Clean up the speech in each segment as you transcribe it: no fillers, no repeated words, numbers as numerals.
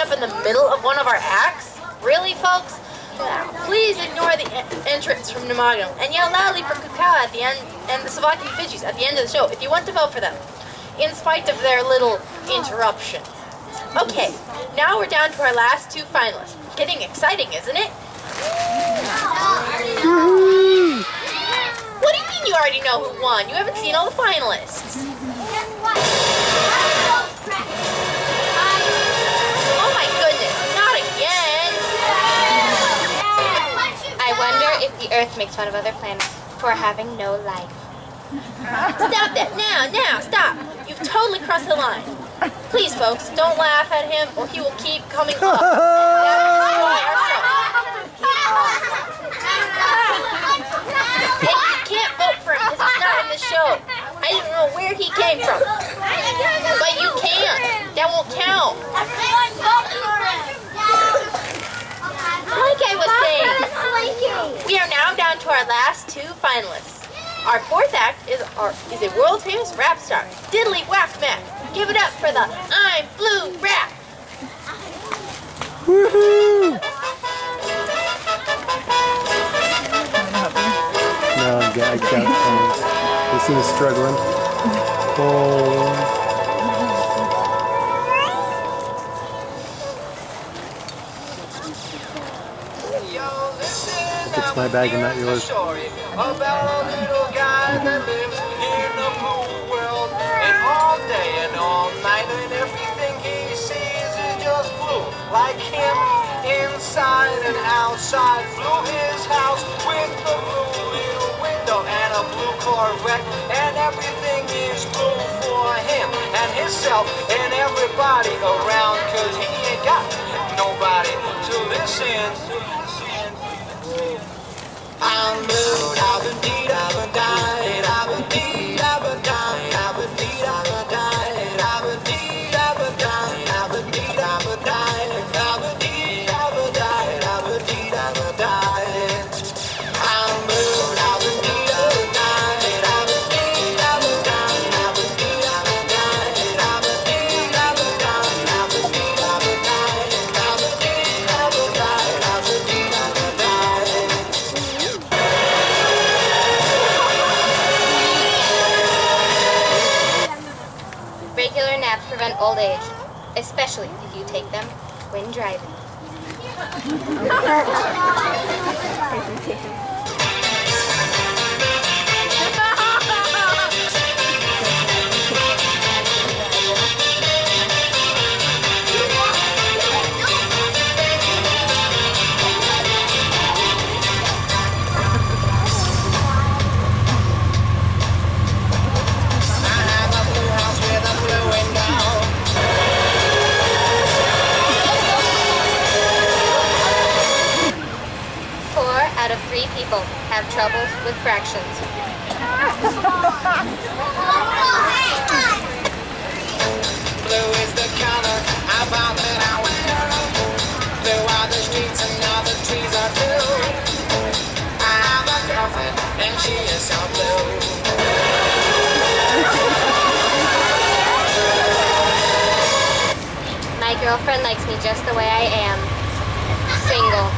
up in the middle of one of our acts? Really, folks? Please ignore the entrance from Namago and yell loudly for Kakao at the end and the Slovakian Fidgis at the end of the show if you want to vote for them, in spite of their little interruption. Okay, now we're down to our last two finalists. Getting exciting, isn't it? What do you mean you already know who won? You haven't seen all the finalists. Oh my goodness, not again! I wonder if the Earth makes fun of other planets for having no life. Stop that! Now, stop! You've totally crossed the line. Please, folks, don't laugh at him or he will keep coming up. And you can't vote for him because he's not in the show. I don't know where he came from. But you can't. That won't count. Like I was saying, we are now down to our last two finalists. Our fourth act is a world-famous rap star, Diddly Whack Mac. Give it up for the I'm Blue rap. Woohoo! No, I got he seems struggling. Oh. It's my bag and not yours. About a little guy that lives in a blue world, and all day and all night, and everything he sees is just blue. Like him, inside and outside, blue his house with a blue little window and a blue Corvette, and everything is blue for him and himself and everybody around, 'cause he ain't got nobody to listen. I'm blue, I've been deed, I've been died, I've been deed, I've been died, I've been deed, I've been died, I've been deed, I've been died, I've been deed, I've been died, I've been deed, I've been died, I've been deed, I've been died. I'm blue, I've been deed, I've been died, I've been deed, I've been died, I've been deed, I've been died, I've been deed, I've been died, I've been deed, I've been died, I've been deed, I've been died, I've been deed, I've been died. Regular naps prevent old age, especially if you take them when driving. Out of 3 people have troubles with fractions. Blue is the color I found that I wear. Blue are the streets and all the trees are blue. I have a girlfriend and she is so blue. My girlfriend likes me just the way I am. Single.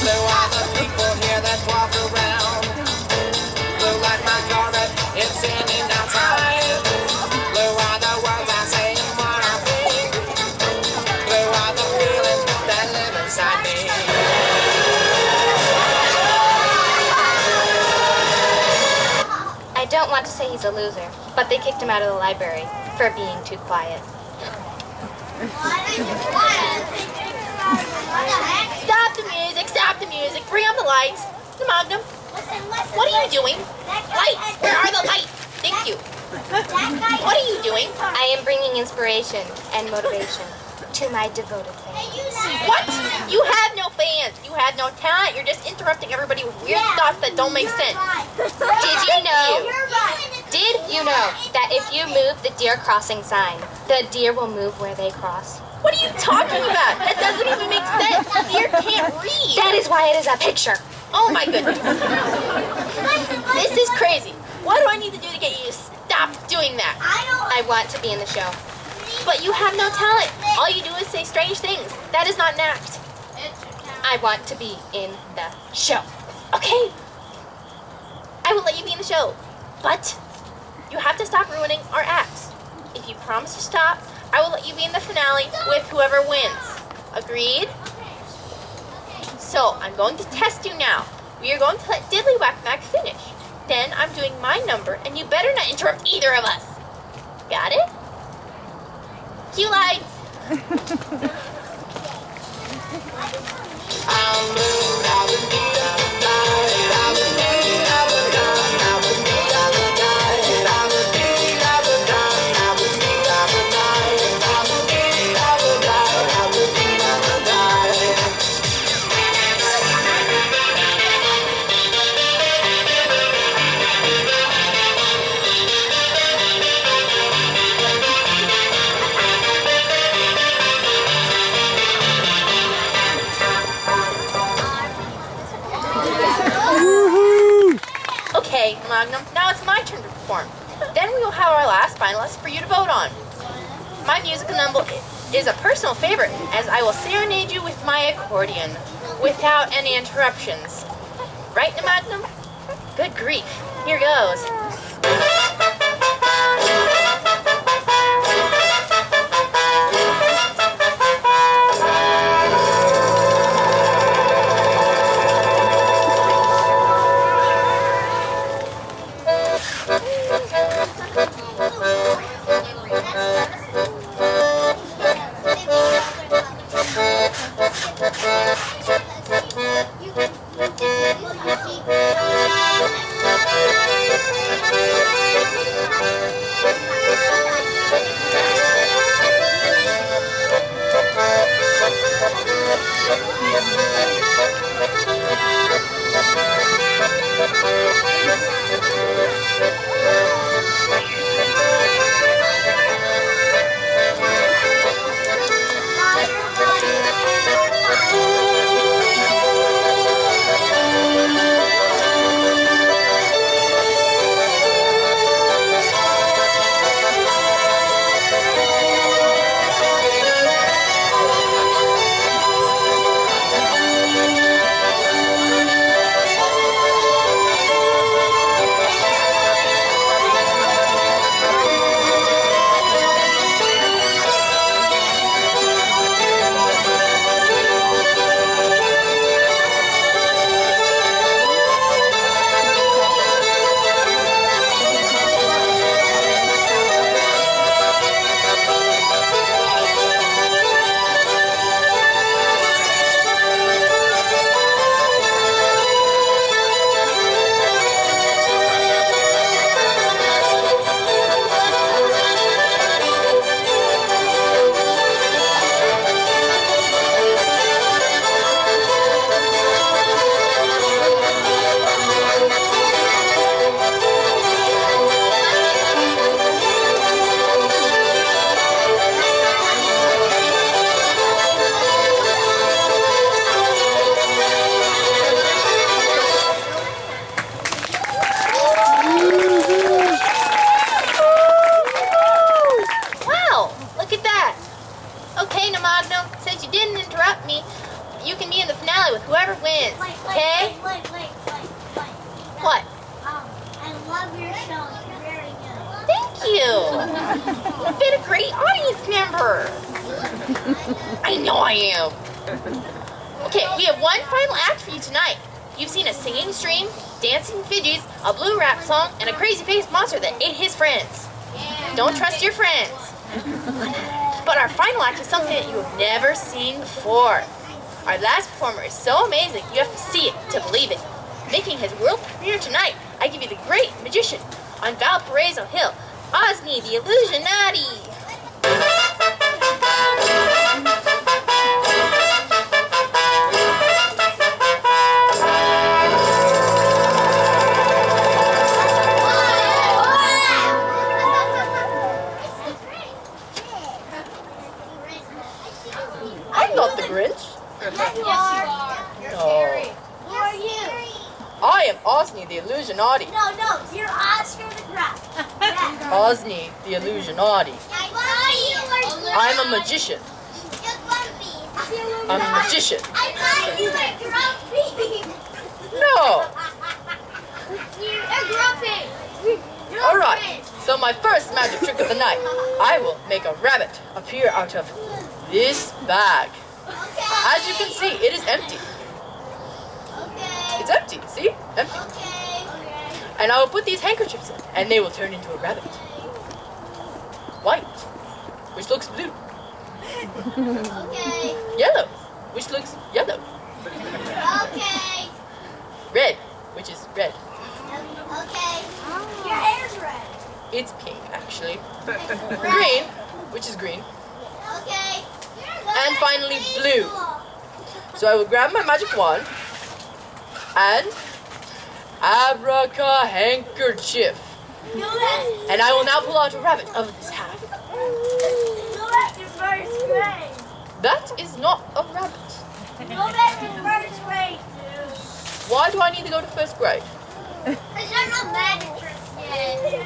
Blue are the people here that walk around. Blue like my Corvette, it's in and outside. Blue are the words I say and what I think. Blue are the feelings that live inside me. I don't want to say he's a loser, but they kicked him out of the library for being too quiet. Stop the music, bring up the lights. The Magnum, what are you doing? Lights, where are the lights? Thank you. What are you doing? I am bringing inspiration and motivation to my devoted fans. What? You have no fans. You have no talent. You're just interrupting everybody with weird thoughts that don't make sense. Did you know that if you move the deer crossing sign, the deer will move where they cross? What are you talking about? That doesn't even make sense. The deer can't read. That is why it is a picture. Oh my goodness. This is crazy. What do I need to do to get you stop doing that. I want to be in the show. But you have no talent. All you do is say strange things. That is not an act. I want to be in the show. Okay. I will let you be in the show. But you have to stop ruining our acts. If you promise to stop, I will let you be in the finale with whoever wins. Agreed? So, I'm going to test you now. We are going to let Diddly Whack Mac finish. Then I'm doing my number, and you better not interrupt either of us. Got it? Cue lights. Okay, Magnum, now it's my turn to perform. Then we will have our last finalist for you to vote on. My musical number is a personal favorite, as I will serenade you with my accordion, without any interruptions. Right, Magnum? Good grief. Here goes. You can be in the finale with whoever wins. Okay? Wait. What? I love your show. You're very good. Thank you. You've been a great audience member. I know I am. Okay, we have one final act for you tonight. You've seen a singing stream, dancing fidgets, a blue rap song, and a crazy-faced monster that ate his friends. Don't trust your friends. But our final act is something that you have never seen before. Our last performer is so amazing, you have to see it to believe it. Making his world premiere tonight, I give you the great magician on Valparaiso Hill, Osni the Illusionati. I'm not the Grinch. Yes, you are. No. Who are you? I am Osni the Illusionati. No, you're Oscar the Osni, the Illusionati. I'm a magician. I'm a magician. I thought you were grumpy. No! You're grumpy. Alright, so my first magic trick of the night. I will make a rabbit appear out of this bag. Okay. As you can see, it is empty. Okay. It's empty, see? Empty. Okay. And I will put these handkerchiefs in, and they will turn into a rabbit. White, which looks blue. Okay. Yellow, which looks yellow. Okay. Red, which is red. Okay. Your hair's red. It's pink, actually. Green, which is green. Okay. And finally, blue. So I will grab my magic wand and abraca handkerchief. And I will now pull out a rabbit of this hat. Go back to first grade. That is not a rabbit. Go back to first grade, dude. Why do I need to go to first grade? Because you're not magic tricks yet.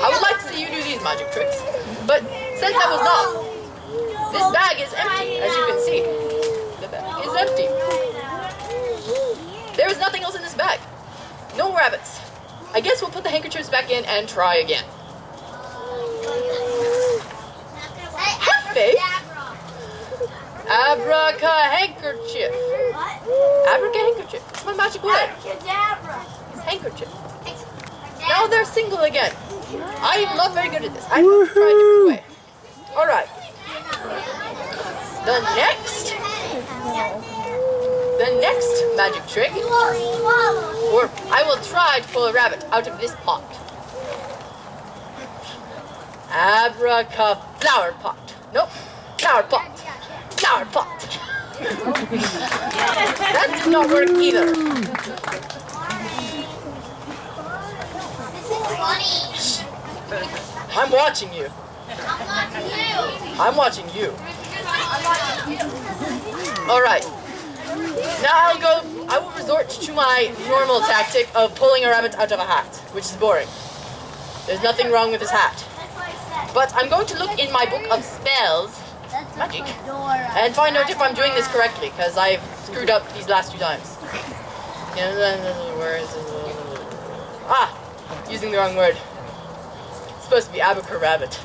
I would like to see you do these magic tricks. But since I was not, this bag is empty, as you can see. The bag is empty. There is nothing else in this bag. No rabbits. I guess we'll put the handkerchiefs back in and try again. Have faith. Abraca handkerchief. What? Abraca handkerchief. It's my magic word. Abracadabra. It's handkerchief. Now they're single again. I am not very good at this. I will try a different way. Alright. The next magic trick, or I will try to pull a rabbit out of this pot. Abraca flower pot. Nope. Flower pot. Flower pot. That did not work either. This is funny. I'm watching you. I'm watching you. I'm watching you. I'm watching you. Alright. Now I will resort to my normal tactic of pulling a rabbit out of a hat, which is boring. There's nothing wrong with this hat. That's what I said. But I'm going to look in my book of spells magic and find out if I'm doing this correctly, because I've screwed up these last two times. Using the wrong word. It's supposed to be abracarabbit.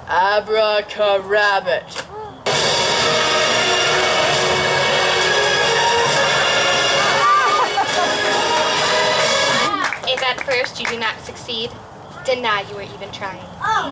Abracarabbit. If at first you do not succeed, deny you were even trying. Oh.